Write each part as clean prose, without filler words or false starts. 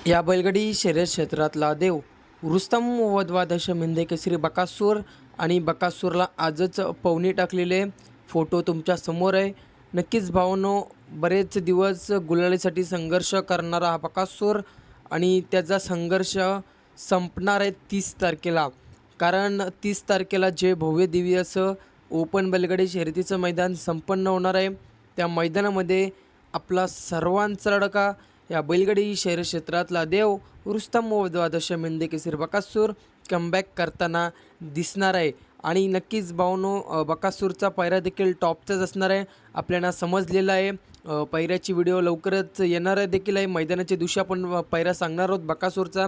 या बैलगाडी शर्यत क्षेत्रातला देव रुस्तम वधवादश मिंदे केसरी बकासूर आणि बकासूरला आजच पवनी टाकलेले फोटो तुमच्या समोर आहे। नक्कीच भावांनो, बरेच दिवस गुलालीसाठी संघर्ष करणारा हा बकासूर आणि त्याचा संघर्ष संपणार आहे 30 तारखेला। कारण 30 तारखेला जे भव्य दिव्य असं ओपन बैलगाडी शर्यतीचं मैदान संपन्न होणार आहे, त्या मैदानामध्ये आपला सर्वांचा लढका या बैलगाडी शर्यत क्षेत्रातला देव रुस्तम वधवादश मिंदे केसरी बकासूर कमबॅक करताना दिसणार आहे। आणि नक्कीच भावांनो, बकासूरचा पायरा देखील टॉपचाच असणार आहे, आपल्याला समजलेलं आहे। पायऱ्याची व्हिडिओ लवकरच येणार देखील आहे। मैदानाच्या दिवशी आपण पायरा सांगणार आहोत बकासूरचा।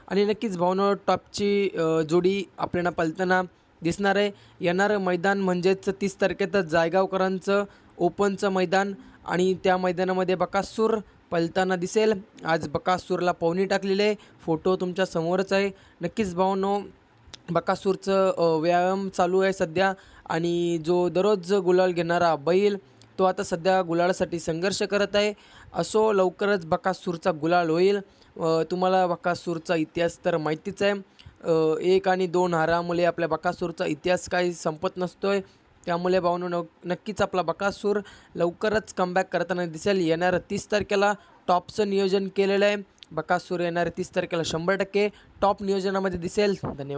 आणि नक्कीच भावांनो, टॉपची जोडी आपल्याला पळताना दिसणार आहे। येणारं मैदान म्हणजेच 30 तारखेचं जायगावकरांचं ओपनचं मैदान आणि त्या मैदानामध्ये बकासूर पळताना दिसेल। आज बकासूरला पवनी टाकलेले फोटो तुमच्या समोरच आहे। नक्कीच भावांनो, बकासूरचं व्यायाम चालू आहे सध्या आणि जो दररोज गुलाल घेणारा बैल तो आता सध्या गुलालासाठी संघर्ष करत आहे। असो, लवकरच बकासूरचा गुलाल होईल। तुम्हाला बकासूरचा इतिहास तर माहितीच आहे। 1 आणि 2 हारामुळे आपल्या बकासूरचा इतिहास काही संपत नसतोय। त्यामुळे भावांनो, नक्कीच आपला बकासूर लवकरच कमबॅक करताना दिसेल। येणाऱ्या 30 तारखेला टॉपचं नियोजन केलेलं आहे। बकासूर येणाऱ्या 30 तारखेला 100% टॉप नियोजनामध्ये दिसेल। धन्यवाद।